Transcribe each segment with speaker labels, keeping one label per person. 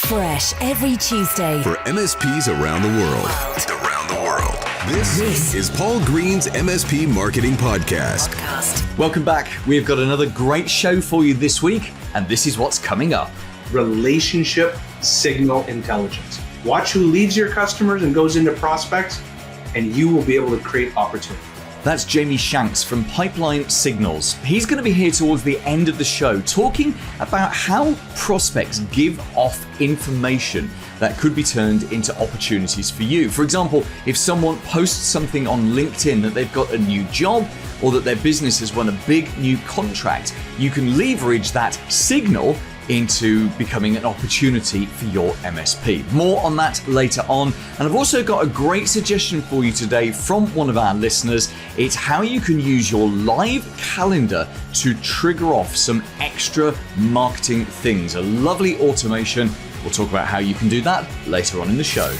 Speaker 1: Fresh every Tuesday
Speaker 2: for MSPs around the world. This is Paul Green's MSP Marketing Podcast.
Speaker 3: Welcome back. We've got another great show for you this week, and this is what's coming up.
Speaker 4: Relationship signal intelligence. Watch who leaves your customers and goes into prospects, and you will be able to create opportunity.
Speaker 3: That's Jamie Shanks from Pipeline Signals. He's going to be here towards the end of the show talking about how prospects give off information that could be turned into opportunities for you. For example, if someone posts something on LinkedIn that they've got a new job or that their business has won a big new contract, you can leverage that signal into becoming an opportunity for your MSP. More on that later on. And I've also got a great suggestion for you today from one of our listeners. It's how you can use your live calendar to trigger off some extra marketing things. A lovely automation. We'll talk about how you can do that later on in the show.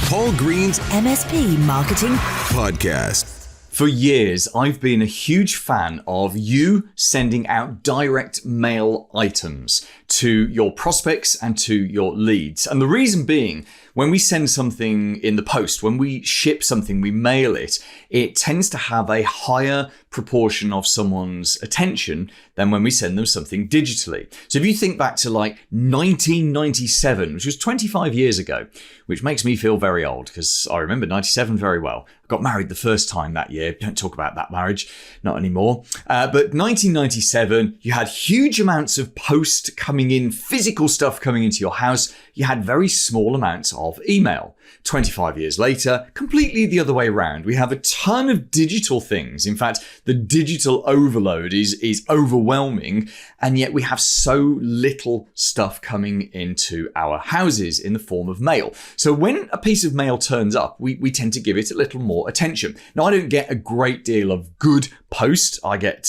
Speaker 2: Paul Green's
Speaker 1: MSP Marketing
Speaker 2: Podcast.
Speaker 3: For years, I've been a huge fan of you sending out direct mail items to your prospects and to your leads. And the reason being, when we send something in the post, when we ship something, we mail it, it tends to have a higher proportion of someone's attention than when we send them something digitally. So if you think back to like 1997, which was 25 years ago, which makes me feel very old because I remember 97 very well. I got married the first time that year. Don't talk about that marriage, not anymore. But 1997, you had huge amounts of post coming in, physical stuff coming into your house. You had very small amounts of email. 25 years later, completely the other way around. We have a ton of digital things. In fact, the digital overload is overwhelming, and yet we have so little stuff coming into our houses in the form of mail. So when a piece of mail turns up, we tend to give it a little more attention. Now, I don't get a great deal of good post. I get,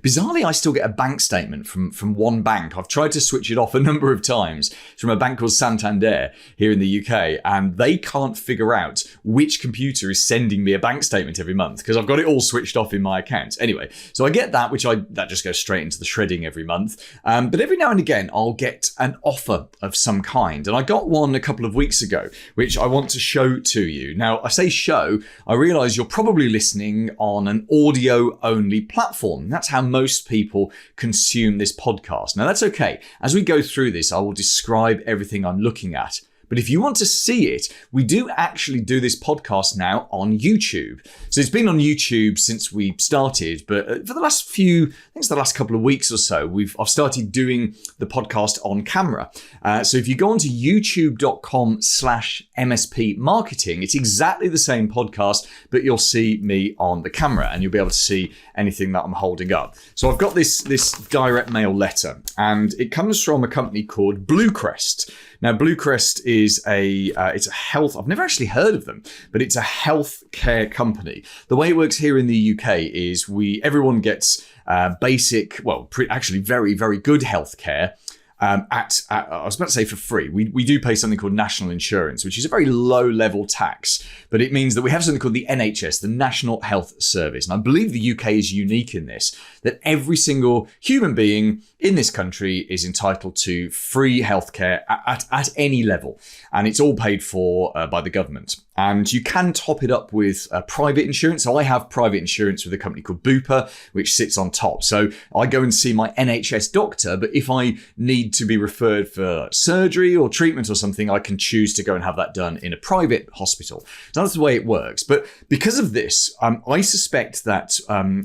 Speaker 3: bizarrely, I still get a bank statement from one bank. I've tried to switch it off a number of times. It's from a bank called Santander here in the UK, and they can't figure out which computer is sending me a bank statement every month because I've got it all switched off in my account. Anyway, so I get that, that just goes straight into the shredding every month. But every now and again, I'll get an offer of some kind. And I got one a couple of weeks ago, which I want to show to you. Now, I say show, I realize you're probably listening on an audio-only platform. That's how most people consume this podcast. Now, that's okay. As we go through this, I will describe everything I'm looking at. But if you want to see it, we do actually do this podcast now on YouTube. So it's been on YouTube since we started, but for the last the last couple of weeks or so, I've started doing the podcast on camera. So if you go onto youtube.com/MSP marketing, it's exactly the same podcast, but you'll see me on the camera and you'll be able to see anything that I'm holding up. So I've got this direct mail letter, and it comes from a company called Bluecrest. Now, Bluecrest is it's a health, I've never actually heard of them, but it's a health care company. The way it works here in the UK is everyone gets basic, actually very, very good health care. I was about to say for free. We do pay something called national insurance, which is a very low level tax, but it means that we have something called the NHS, the National Health Service. And I believe the UK is unique in this, that every single human being in this country is entitled to free healthcare at any level. And it's all paid for by the government. And you can top it up with private insurance. So I have private insurance with a company called Bupa, which sits on top. So I go and see my NHS doctor, but if I need to be referred for surgery or treatment or something, I can choose to go and have that done in a private hospital. So that's the way it works. But because of this, I suspect that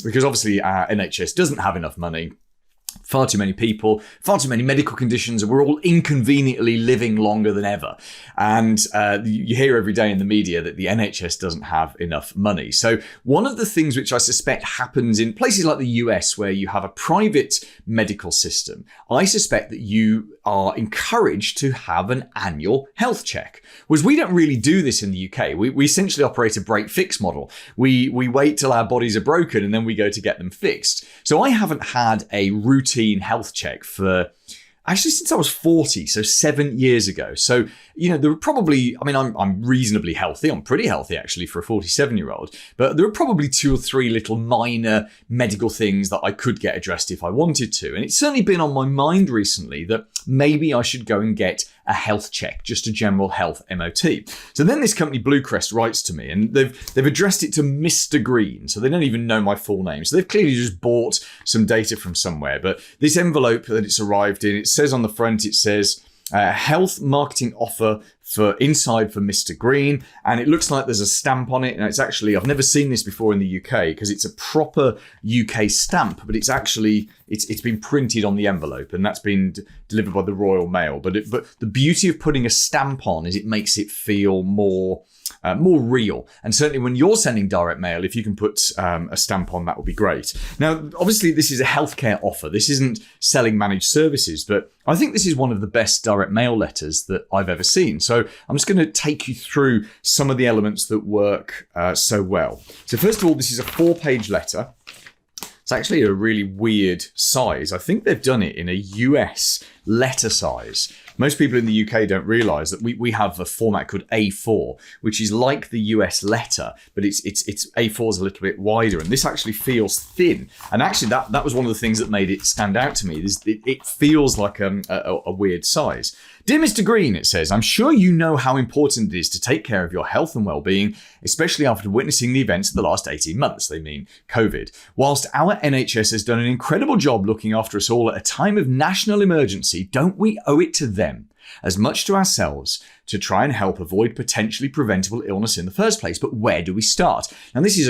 Speaker 3: because obviously our NHS doesn't have enough money, far too many people, far too many medical conditions, and we're all inconveniently living longer than ever. And you hear every day in the media that the NHS doesn't have enough money. So one of the things which I suspect happens in places like the US, where you have a private medical system, I suspect that you are encouraged to have an annual health check. Whereas we don't really do this in the UK. We essentially operate a break-fix model. We wait till our bodies are broken and then we go to get them fixed. So I haven't had a routine health check for actually since I was 40, so 7 years ago. So, there were probably, I'm reasonably healthy. I'm pretty healthy actually for a 47-year-old, but there were probably 2 or 3 little minor medical things that I could get addressed if I wanted to. And it's certainly been on my mind recently that maybe I should go and get a health check, just a general health MOT. So then this company Bluecrest writes to me, and they've addressed it to Mr. Green, so they don't even know my full name. So they've clearly just bought some data from somewhere. But this envelope that it's arrived in, it says on the front, it says health marketing offer for Mr. Green, and it looks like there's a stamp on it, and it's actually, I've never seen this before in the UK because it's a proper UK stamp, but it's actually it's been printed on the envelope, and that's been delivered by the Royal Mail. But the beauty of putting a stamp on is it makes it feel more real. And certainly when you're sending direct mail, if you can put a stamp on, that would be great. Now, obviously, this is a healthcare offer. This isn't selling managed services, but I think this is one of the best direct mail letters that I've ever seen. So I'm just going to take you through some of the elements that work so well. So first of all, this is a 4-page letter. It's actually a really weird size. I think they've done it in a US letter size. Most people in the UK don't realise that we have a format called A4, which is like the US letter, but it's A4 is a little bit wider, and this actually feels thin. And actually, that was one of the things that made it stand out to me. It feels like a weird size. Dear Mr. Green, it says, I'm sure you know how important it is to take care of your health and well-being, especially after witnessing the events of the last 18 months, they mean COVID. Whilst our NHS has done an incredible job looking after us all at a time of national emergency, don't we owe it to them, as much to ourselves, to try and help avoid potentially preventable illness in the first place? But where do we start? Now, this is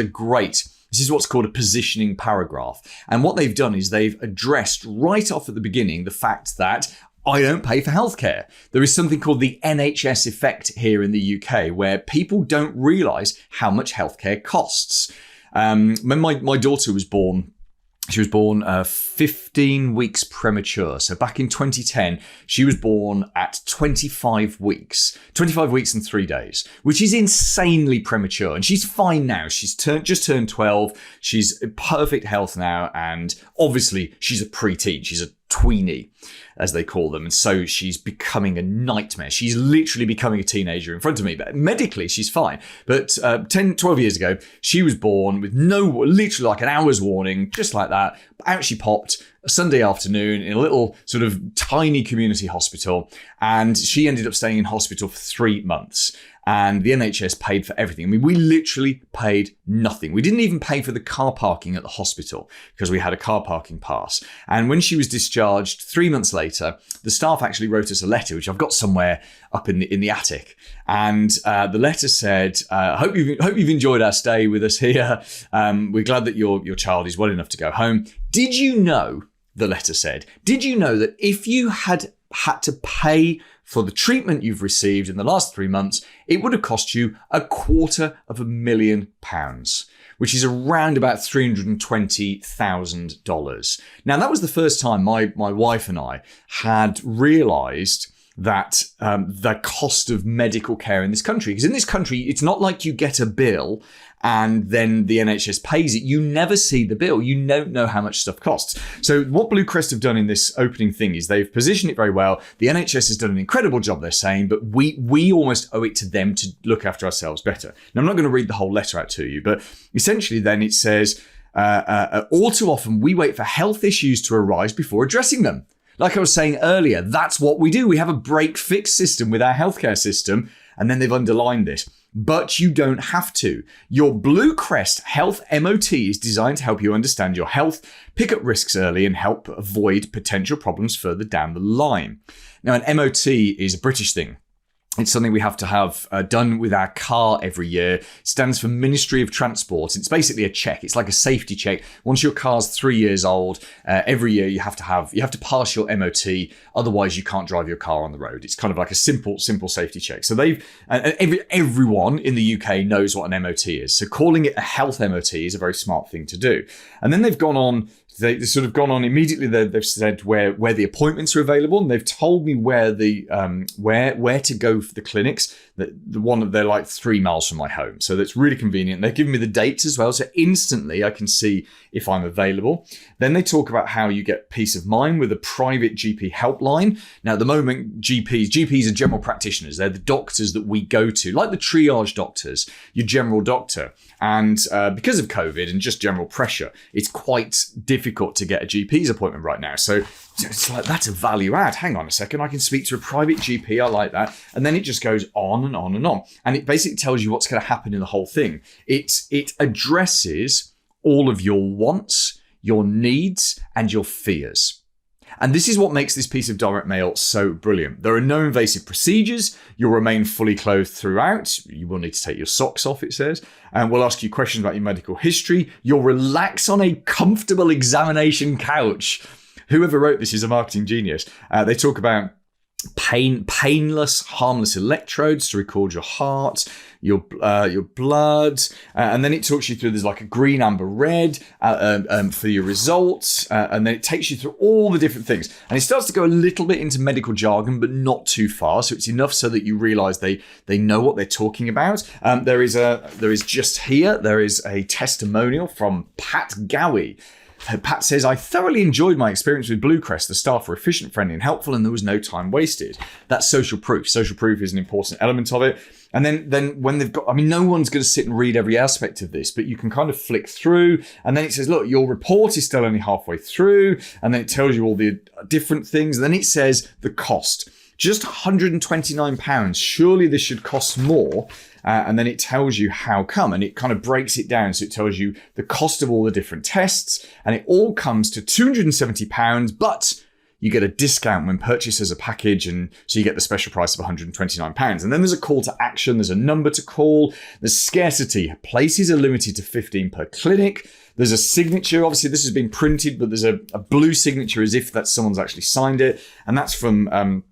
Speaker 3: what's called a positioning paragraph. And what they've done is they've addressed right off at the beginning the fact that I don't pay for healthcare. There is something called the NHS effect here in the UK, where people don't realise how much healthcare costs. When my daughter was born, she was born 15 weeks premature. So back in 2010, she was born at 25 weeks and 3 days, which is insanely premature. And she's fine now. She's just turned 12. She's in perfect health now. And obviously she's a preteen. She's a tweenie, as they call them. And so she's becoming a nightmare. She's literally becoming a teenager in front of me, but medically she's fine. But 12 years ago, she was born with literally like an hour's warning, just like that. Out she popped a Sunday afternoon in a little sort of tiny community hospital. And she ended up staying in hospital for 3 months. And the NHS paid for everything. I mean, we literally paid nothing. We didn't even pay for the car parking at the hospital because we had a car parking pass. And when she was discharged 3 months later, the staff actually wrote us a letter, which I've got somewhere up in the attic. And the letter said, hope you've enjoyed our stay with us here. We're glad that your child is well enough to go home. Did you know, the letter said, did you know that if you had to pay for the treatment you've received in the last 3 months, it would have cost you £250,000, which is around about $320,000. Now, that was the first time my wife and I had realised that the cost of medical care in this country. Because in this country, it's not like you get a bill and then the NHS pays it. You never see the bill. You don't know how much stuff costs. So what Bluecrest have done in this opening thing is they've positioned it very well. The NHS has done an incredible job, they're saying, but we almost owe it to them to look after ourselves better. Now, I'm not going to read the whole letter out to you, but essentially then it says, all too often we wait for health issues to arise before addressing them. Like I was saying earlier, that's what we do. We have a break-fix system with our healthcare system, and then they've underlined this. But you don't have to. Your Bluecrest Health MOT is designed to help you understand your health, pick up risks early, and help avoid potential problems further down the line. Now, an MOT is a British thing. It's something we have to have done with our car every year. It stands for Ministry of Transport. It's basically a check. It's like a safety check. Once your car's 3 years old, every year you have to pass your MOT. Otherwise, you can't drive your car on the road. It's kind of like a simple safety check. So everyone in the UK knows what an MOT is. So calling it a health MOT is a very smart thing to do. And then they've gone on. They've sort of gone on immediately. They've said where the appointments are available, and they've told me where to go for the clinics. They're like 3 miles from my home, so that's really convenient. They've given me the dates as well, so instantly I can see if I'm available. Then they talk about how you get peace of mind with a private GP helpline. Now, at the moment, GPs are general practitioners. They're the doctors that we go to, like the triage doctors, your general doctor. And because of COVID and just general pressure, it's quite difficult difficult to get a GP's appointment right now. So it's like, that's a value add. Hang on a second, I can speak to a private GP. I like that. And then it just goes on and on and on. And it basically tells you what's going to happen in the whole thing. It addresses all of your wants, your needs, and your fears. And this is what makes this piece of direct mail so brilliant. There are no invasive procedures. You'll remain fully clothed throughout. You will need to take your socks off, it says. And we'll ask you questions about your medical history. You'll relax on a comfortable examination couch. Whoever wrote this is a marketing genius. They talk about painless, harmless electrodes to record your heart, your blood, and then it talks you through. There's like a green, amber, red for your results, and then it takes you through all the different things. And it starts to go a little bit into medical jargon, but not too far. So it's enough so that you realise they know what they're talking about. There is a testimonial from Pat Gowie. Pat says, I thoroughly enjoyed my experience with Bluecrest. The staff were efficient, friendly and helpful, and there was no time wasted. That's social proof. Social proof is an important element of it. And then when they've got, no one's going to sit and read every aspect of this, but you can kind of flick through. And then it says, look, your report is still only halfway through. And then it tells you all the different things. And then it says the cost. Just £129. Surely this should cost more. And then it tells you how come, and it kind of breaks it down. So it tells you the cost of all the different tests, and it all comes to £270, but you get a discount when purchased as a package, and so you get the special price of £129. And then there's a call to action. There's a number to call. There's scarcity. Places are limited to 15 per clinic. There's a signature. Obviously, this has been printed, but there's a blue signature as if that someone's actually signed it. And that's from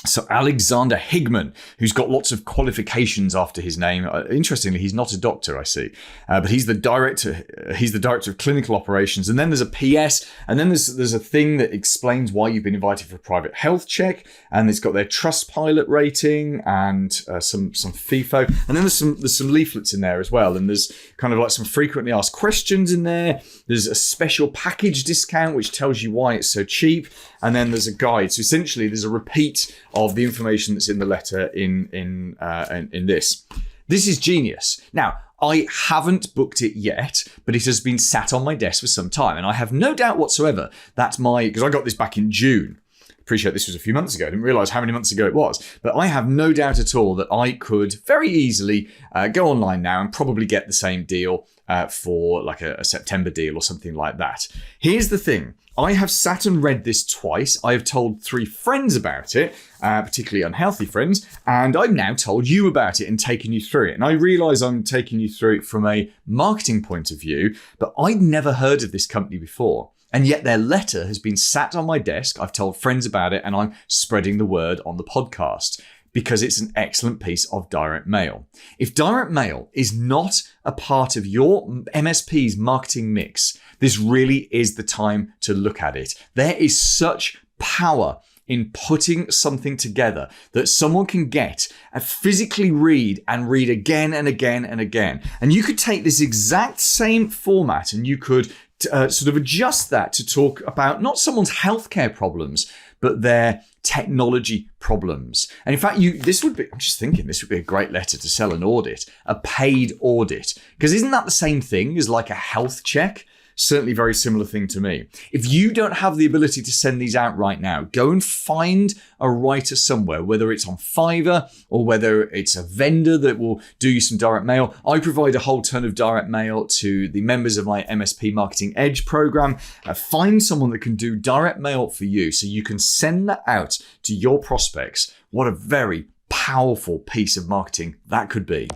Speaker 3: So Alexander Higman, who's got lots of qualifications after his name. Interestingly, he's not a doctor, I see, but he's the director. He's the director of clinical operations. And then there's a PS, and then there's a thing that explains why you've been invited for a private health check, and it's got their Trustpilot rating and some FIFO, and then there's some leaflets in there as well. And there's kind of like some frequently asked questions in there. There's a special package discount which tells you why it's so cheap, and then there's a guide. So essentially, there's a repeat of the information that's in the letter in this. This is genius. Now, I haven't booked it yet, but it has been sat on my desk for some time, and I have no doubt whatsoever that because I got this back in June. Appreciate this was a few months ago. I didn't realise how many months ago it was, but I have no doubt at all that I could very easily go online now and probably get the same deal for like a September deal or something like that. Here's the thing. I have sat and read this twice. I have told 3 friends about it, particularly unhealthy friends, and I've now told you about it and taken you through it. And I realise I'm taking you through it from a marketing point of view, but I'd never heard of this company before. And yet their letter has been sat on my desk. I've told friends about it, and I'm spreading the word on the podcast because it's an excellent piece of direct mail. If direct mail is not a part of your MSP's marketing mix, this really is the time to look at it. There is such power in putting something together that someone can get and physically read and read again and again and again. And you could take this exact same format and you could sort of adjust that to talk about not someone's healthcare problems, but their technology problems. And in fact, I'm just thinking this would be a great letter to sell an audit, a paid audit, because isn't that the same thing as like a health check? Certainly very similar thing to me. If you don't have the ability to send these out right now, go and find a writer somewhere, whether it's on Fiverr or whether it's a vendor that will do you some direct mail. I provide a whole ton of direct mail to the members of my MSP Marketing Edge program. Find someone that can do direct mail for you so you can send that out to your prospects. What a very powerful piece of marketing that could be.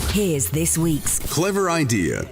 Speaker 1: Here's this week's
Speaker 2: Clever Idea.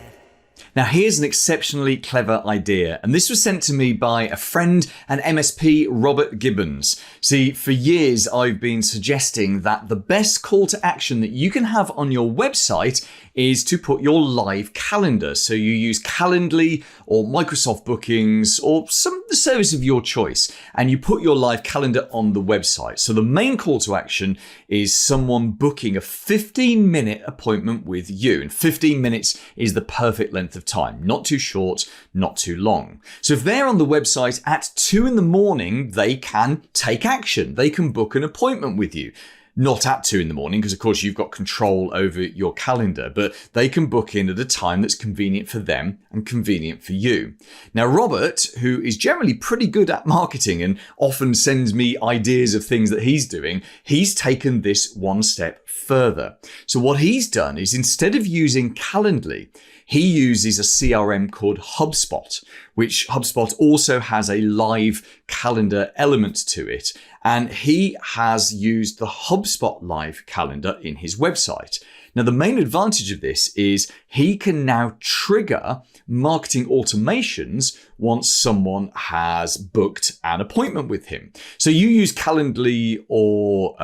Speaker 3: Now, here's an exceptionally clever idea, and this was sent to me by a friend and MSP, Robert Gibbons. See, for years, I've been suggesting that the best call to action that you can have on your website is to put your live calendar. So you use Calendly or Microsoft Bookings or the service of your choice, and you put your live calendar on the website. So the main call to action is someone booking a 15-minute appointment with you, and 15 minutes is the perfect length of time. Not too short, not too long. So if they're on the website at 2 a.m, they can take action. They can book an appointment with you. not at 2 a.m, because of course you've got control over your calendar, but they can book in at a time that's convenient for them and convenient for you. Now, Robert, who is generally pretty good at marketing and often sends me ideas of things that he's doing, he's taken this one step further. So what he's done is, instead of using Calendly, he uses a CRM called HubSpot, which HubSpot also has a live calendar element to it. And he has used the HubSpot live calendar in his website. Now, the main advantage of this is he can now trigger marketing automations once someone has booked an appointment with him. So you use Calendly or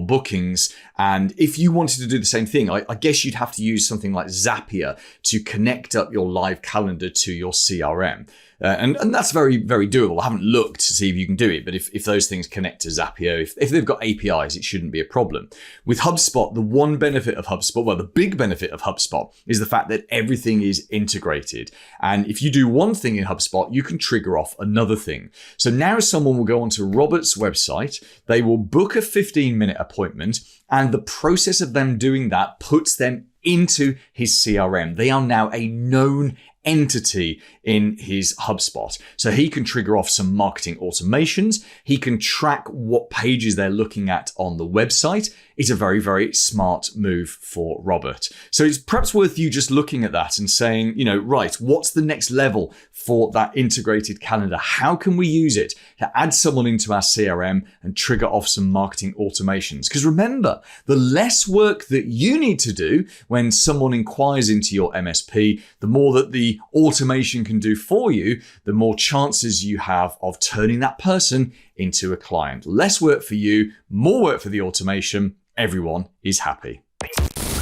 Speaker 3: Bookings, and if you wanted to do the same thing, I guess you'd have to use something like Zapier to connect up your live calendar to your CRM. And that's very, very doable. I haven't looked to see if you can do it, but if those things connect to Zapier, if they've got APIs, it shouldn't be a problem. With HubSpot, the one benefit of HubSpot, well, the big benefit of HubSpot is the fact that everything is integrated. And if you do one thing in HubSpot, you can trigger off another thing. So now someone will go onto Robert's website, they will book a 15-minute appointment, and the process of them doing that puts them into his CRM. They are now a known entity in his HubSpot. So he can trigger off some marketing automations. He can track what pages they're looking at on the website. It's a very, very smart move for Robert. So it's perhaps worth you just looking at that and saying, right, what's the next level for that integrated calendar? How can we use it to add someone into our CRM and trigger off some marketing automations? Because remember, the less work that you need to do when someone inquires into your MSP, the more that the automation can do for you, the more chances you have of turning that person into a client. Less work for you, more work for the automation. Everyone is happy.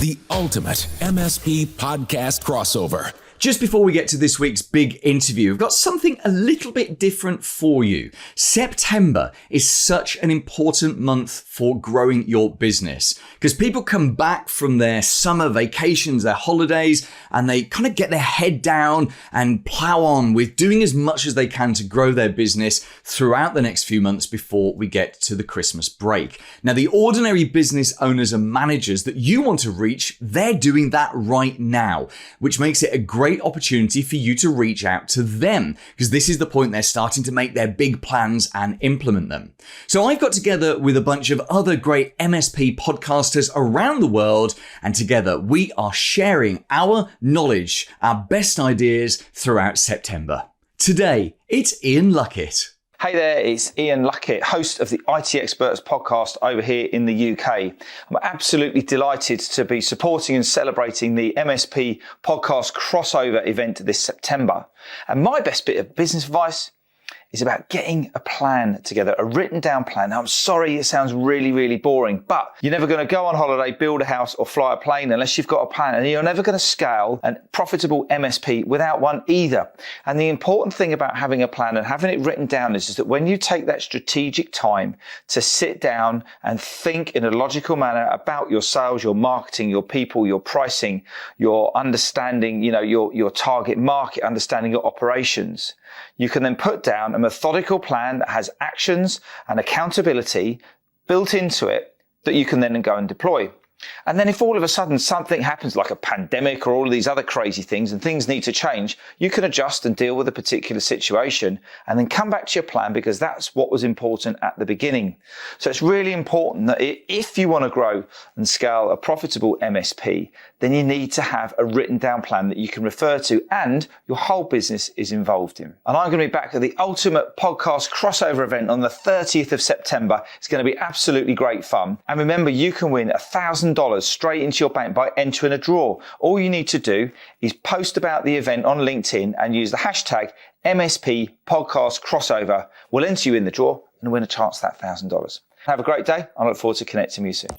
Speaker 5: The ultimate MSP podcast crossover.
Speaker 3: Just before we get to this week's big interview, I've got something a little bit different for you. September is such an important month for growing your business because people come back from their summer vacations, their holidays, and they kind of get their head down and plow on with doing as much as they can to grow their business throughout the next few months before we get to the Christmas break. Now, the ordinary business owners and managers that you want to reach, they're doing that right now, which makes it a great opportunity for you to reach out to them because this is the point they're starting to make their big plans and implement them. So I've got together with a bunch of other great MSP podcasters around the world, and together we are sharing our knowledge, our best ideas throughout September. Today, it's Ian Luckett.
Speaker 6: Hey there, it's Ian Luckett, host of the IT Experts podcast over here in the UK. I'm absolutely delighted to be supporting and celebrating the MSP Podcast Crossover event this September. And my best bit of business advice is about getting a plan together, a written down plan. Now, I'm sorry, it sounds really, really boring, but you're never going to go on holiday, build a house or fly a plane unless you've got a plan. And you're never going to scale a profitable MSP without one either. And the important thing about having a plan and having it written down is that when you take that strategic time to sit down and think in a logical manner about your sales, your marketing, your people, your pricing, your understanding, your target market, understanding your operations, you can then put down a methodical plan that has actions and accountability built into it that you can then go and deploy. And then if all of a sudden something happens like a pandemic or all of these other crazy things and things need to change, you can adjust and deal with a particular situation and then come back to your plan because that's what was important at the beginning. So it's really important that if you want to grow and scale a profitable MSP, then you need to have a written down plan that you can refer to and your whole business is involved in. And I'm going to be back at the Ultimate Podcast Crossover event on the 30th of September. It's going to be absolutely great fun. And remember, you can win $1,000 straight into your bank by entering a draw. All you need to do is post about the event on LinkedIn and use the hashtag MSP Podcast Crossover. We'll enter you in the draw and win a chance at that $1,000. Have a great day. I look forward to connecting with you soon.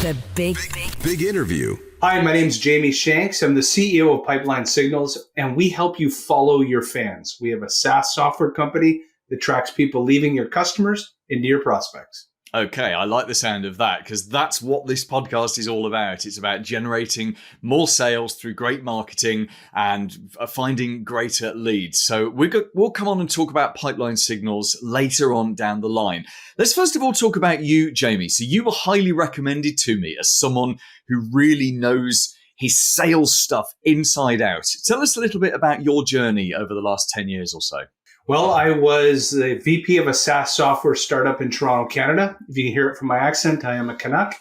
Speaker 1: The big
Speaker 2: interview.
Speaker 4: Hi, my name is Jamie Shanks. I'm the CEO of Pipeline Signals, and we help you follow your fans. We have a SaaS software company that tracks people leaving your customers into your prospects.
Speaker 3: Okay, I like the sound of that because that's what this podcast is all about. It's about generating more sales through great marketing and finding greater leads. So we'll come on and talk about pipeline signals later on down the line. Let's first of all talk about you, Jamie. So you were highly recommended to me as someone who really knows his sales stuff inside out. Tell us a little bit about your journey over the last 10 years or so.
Speaker 4: Well, I was the VP of a SaaS software startup in Toronto, Canada. If you can hear it from my accent, I am a Canuck.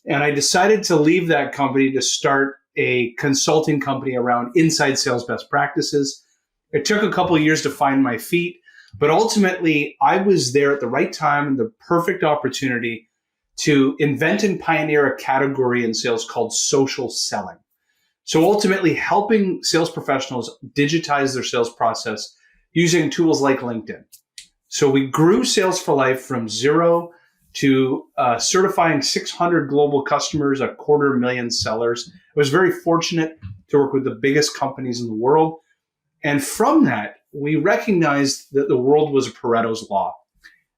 Speaker 4: And I decided to leave that company to start a consulting company around inside sales best practices. It took a couple of years to find my feet, but ultimately I was there at the right time and the perfect opportunity to invent and pioneer a category in sales called social selling. So ultimately helping sales professionals digitize their sales process using tools like LinkedIn. So we grew Sales for Life from zero to certifying 600 global customers, 250,000 sellers. I was very fortunate to work with the biggest companies in the world. And from that, we recognized that the world was a Pareto's law,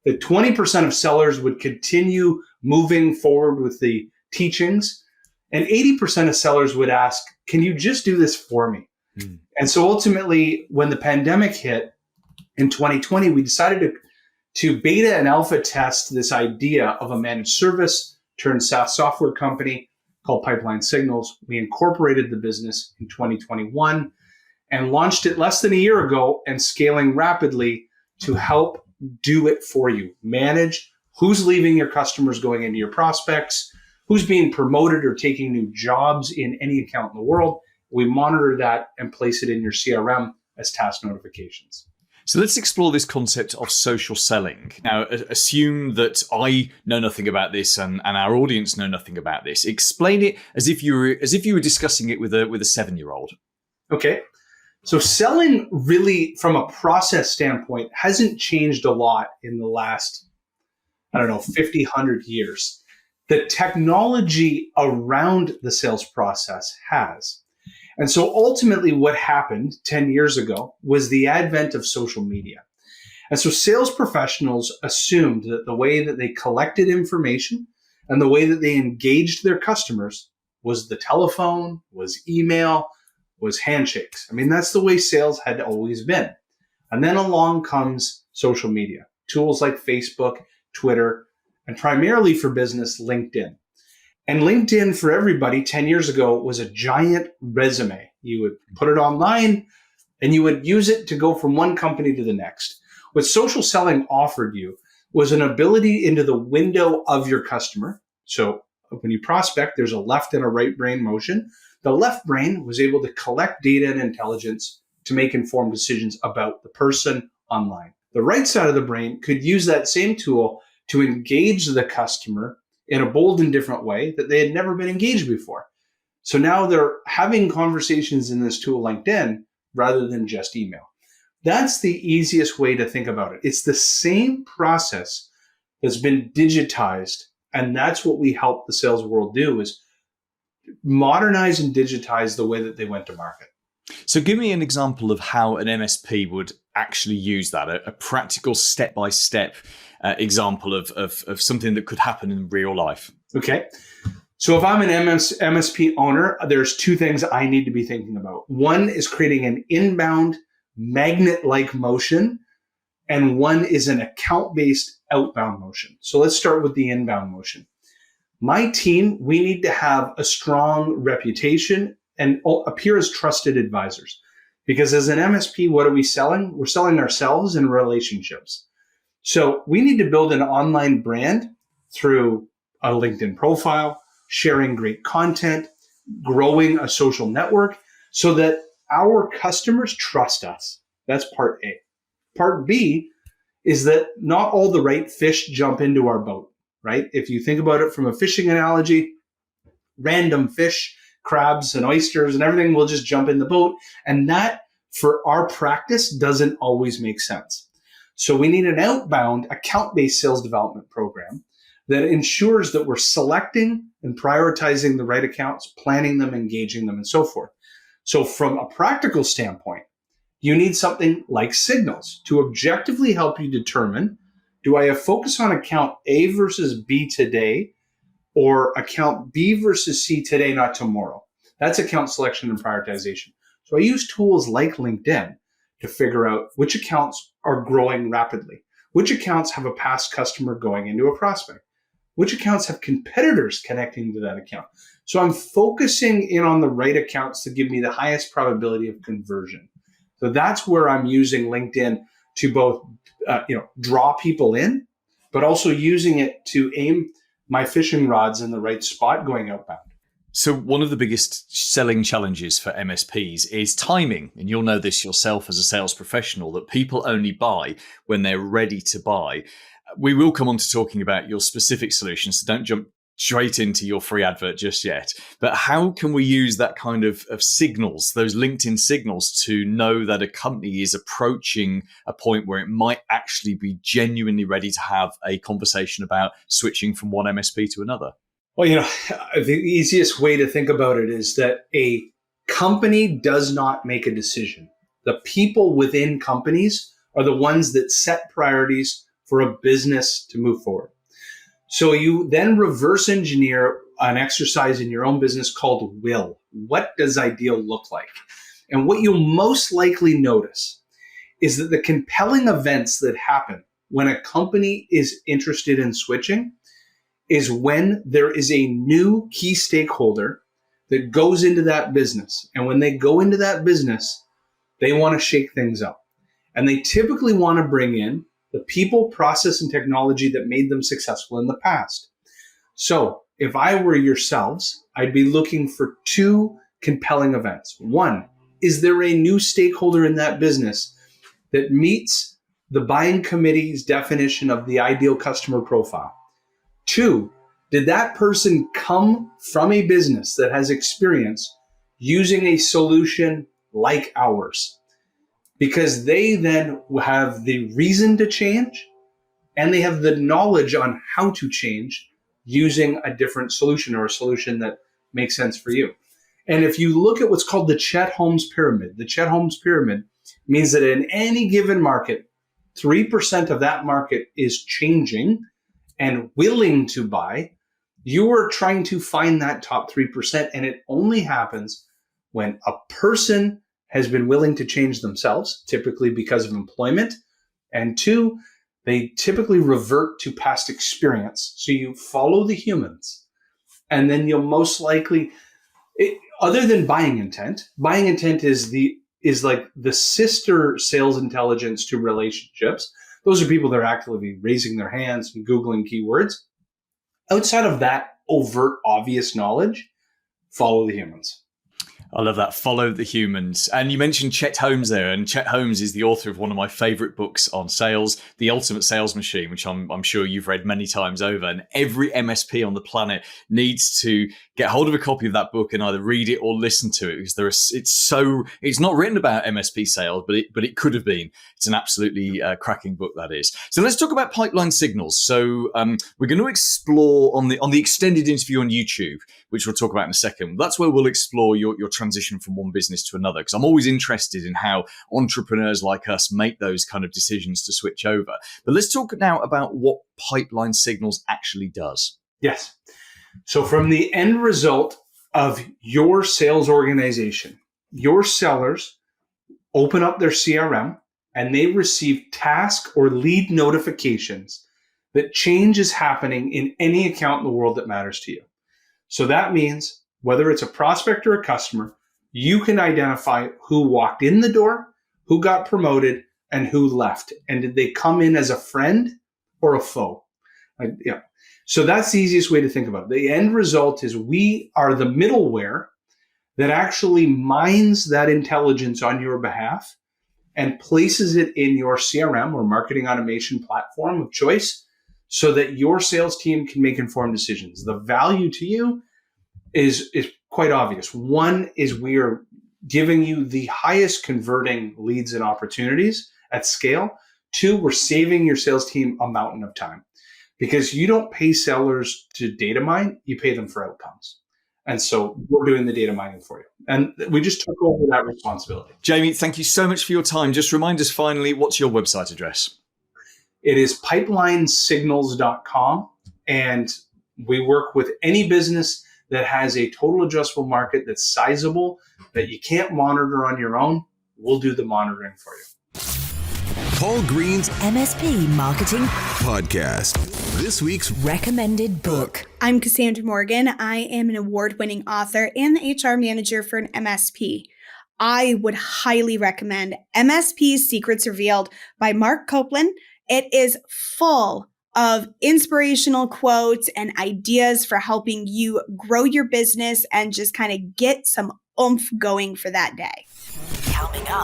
Speaker 4: that 20% of sellers would continue moving forward with the teachings, and 80% of sellers would ask, can you just do this for me? And so ultimately, when the pandemic hit in 2020, we decided to beta and alpha test this idea of a managed service turned SaaS software company called Pipeline Signals. We incorporated the business in 2021 and launched it less than a year ago and scaling rapidly to help do it for you. Manage who's leaving your customers going into your prospects, who's being promoted or taking new jobs in any account in the world. We monitor that and place it in your CRM as task notifications.
Speaker 3: So let's explore this concept of social selling. Now, assume that I know nothing about this and our audience know nothing about this. Explain it as if you were discussing it with a 7-year-old.
Speaker 4: Okay. So selling really, from a process standpoint, hasn't changed a lot in the last, 50, 100 years. The technology around the sales process has. And so ultimately what happened 10 years ago was the advent of social media. And so sales professionals assumed that the way that they collected information and the way that they engaged their customers was the telephone, was email, was handshakes. I mean, that's the way sales had always been. And then along comes social media, tools like Facebook, Twitter, and primarily for business, LinkedIn. And LinkedIn for everybody 10 years ago was a giant resume. You would put it online and you would use it to go from one company to the next. What social selling offered you was an ability into the window of your customer. So when you prospect, there's a left and a right brain motion. The left brain was able to collect data and intelligence to make informed decisions about the person online. The right side of the brain could use that same tool to engage the customer in a bold and different way that they had never been engaged before. So now they're having conversations in this tool, LinkedIn, rather than just email. That's the easiest way to think about it. It's the same process that's been digitized. And that's what we help the sales world do, is modernize and digitize the way that they went to market.
Speaker 3: So give me an example of how an MSP would actually use that, a practical step-by-step example of something that could happen in real life.
Speaker 4: Okay. So if I'm an MSP owner, there's two things I need to be thinking about. One is creating an inbound magnet-like motion, and one is an account-based outbound motion. So let's start with the inbound motion. My team, we need to have a strong reputation and appear as trusted advisors. Because as an MSP, what are we selling? We're selling ourselves and relationships. So we need to build an online brand through a LinkedIn profile, sharing great content, growing a social network so that our customers trust us. That's part A. Part B is that not all the right fish jump into our boat, right? If you think about it from a fishing analogy, random fish, crabs and oysters and everything will just jump in the boat. And that, for our practice, doesn't always make sense. So we need an outbound account-based sales development program that ensures that we're selecting and prioritizing the right accounts, planning them, engaging them, and so forth. So from a practical standpoint, you need something like Signals to objectively help you determine, do I focus on account A versus B today, or account B versus C today, not tomorrow? That's account selection and prioritization. So I use tools like LinkedIn to figure out which accounts are growing rapidly, which accounts have a past customer going into a prospect, which accounts have competitors connecting to that account. So I'm focusing in on the right accounts to give me the highest probability of conversion. So that's where I'm using LinkedIn to both draw people in, but also using it to aim my fishing rods in the right spot going outbound.
Speaker 3: So one of the biggest selling challenges for MSPs is timing. And you'll know this yourself as a sales professional, that people only buy when they're ready to buy. We will come on to talking about your specific solutions, so don't jump straight into your free advert just yet. But how can we use that kind of signals, those LinkedIn signals, to know that a company is approaching a point where it might actually be genuinely ready to have a conversation about switching from one MSP to another?
Speaker 4: Well, the easiest way to think about it is that a company does not make a decision. The people within companies are the ones that set priorities for a business to move forward. So you then reverse engineer an exercise in your own business called will. What does ideal look like? And what you'll most likely notice is that the compelling events that happen when a company is interested in switching is when there is a new key stakeholder that goes into that business. And when they go into that business, they want to shake things up. And they typically want to bring in the people, process, and technology that made them successful in the past. So if I were yourselves, I'd be looking for two compelling events. One, is there a new stakeholder in that business that meets the buying committee's definition of the ideal customer profile? Two, did that person come from a business that has experience using a solution like ours? Because they then have the reason to change and they have the knowledge on how to change using a different solution or a solution that makes sense for you. And if you look at what's called the Chet Holmes pyramid, the Chet Holmes pyramid means that in any given market, 3% of that market is changing and willing to buy. You are trying to find that top 3%, and it only happens when a person has been willing to change themselves, typically because of employment, and two, they typically revert to past experience. So you follow the humans, and then you'll most likely, other than buying intent is like the sister sales intelligence to relationships. Those are people that are actively raising their hands and Googling keywords. Outside of that overt, obvious knowledge, follow the humans.
Speaker 3: I love that. Follow the humans. And you mentioned Chet Holmes there, and Chet Holmes is the author of one of my favorite books on sales, The Ultimate Sales Machine, which I'm sure you've read many times over. And every MSP on the planet needs to get hold of a copy of that book and either read it or listen to it, because it's not written about MSP sales, but it could have been. It's an absolutely cracking book, that is. So let's talk about pipeline signals. So we're going to explore on the extended interview on YouTube, which we'll talk about in a second. That's where we'll explore your transition from one business to another, because I'm always interested in how entrepreneurs like us make those kind of decisions to switch over. But let's talk now about what pipeline signals actually does.
Speaker 4: Yes. So from the end result of your sales organization, your sellers open up their CRM and they receive task or lead notifications that change is happening in any account in the world that matters to you. So that means whether it's a prospect or a customer, you can identify who walked in the door, who got promoted, and who left. And did they come in as a friend or a foe? So that's the easiest way to think about it. The end result is we are the middleware that actually mines that intelligence on your behalf and places it in your CRM or marketing automation platform of choice so that your sales team can make informed decisions. The value to you is quite obvious. One is we are giving you the highest converting leads and opportunities at scale. Two, we're saving your sales team a mountain of time, because you don't pay sellers to data mine, you pay them for outcomes. And so we're doing the data mining for you. And we just took over that responsibility.
Speaker 3: Jamie, thank you so much for your time. Just remind us finally, what's your website address?
Speaker 4: It is pipelinesignals.com, and we work with any business that has a total addressable market that's sizable, that you can't monitor on your own. We'll do the monitoring for you.
Speaker 2: Paul Green's
Speaker 1: MSP Marketing
Speaker 2: Podcast. This week's
Speaker 1: recommended book.
Speaker 7: I'm Cassandra Morgan. I am an award-winning author and the HR manager for an MSP. I would highly recommend MSP's Secrets Revealed by Mark Copeland. It is full of inspirational quotes and ideas for helping you grow your business and just kind of get some oomph going for that day.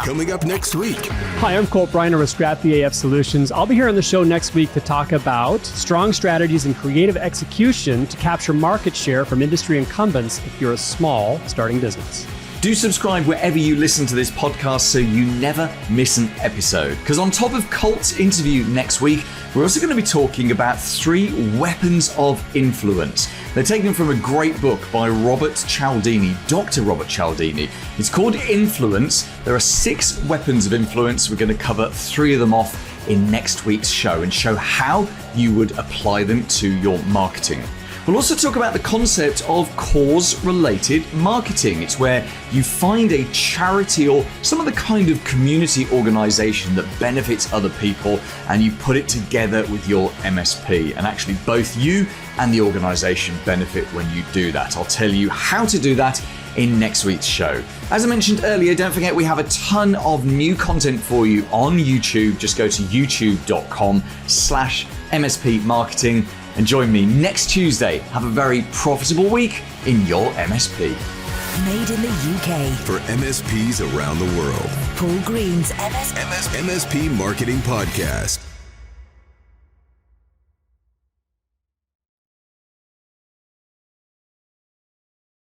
Speaker 2: Coming up next week.
Speaker 8: Hi, I'm Colt Briner with Scrap the AF Solutions. I'll be here on the show next week to talk about strong strategies and creative execution to capture market share from industry incumbents if you're a small starting business.
Speaker 3: Do subscribe wherever you listen to this podcast so you never miss an episode. Because on top of Colt's interview next week, we're also going to be talking about 3 weapons of influence. They're taken from a great book by Robert Cialdini, Dr. Robert Cialdini. It's called Influence. There are 6 weapons of influence. We're going to cover 3 of them off in next week's show and show how you would apply them to your marketing. We'll also talk about the concept of cause-related marketing. It's where you find a charity or some other kind of community organization that benefits other people and you put it together with your MSP. And actually both you and the organization benefit when you do that. I'll tell you how to do that in next week's show. As I mentioned earlier, don't forget we have a ton of new content for you on YouTube. Just go to youtube.com/MSP Marketing and join me next Tuesday. Have a very profitable week in your MSP.
Speaker 1: Made in the UK.
Speaker 2: For MSPs around the world.
Speaker 1: Paul Green's
Speaker 2: MSP Marketing Podcast.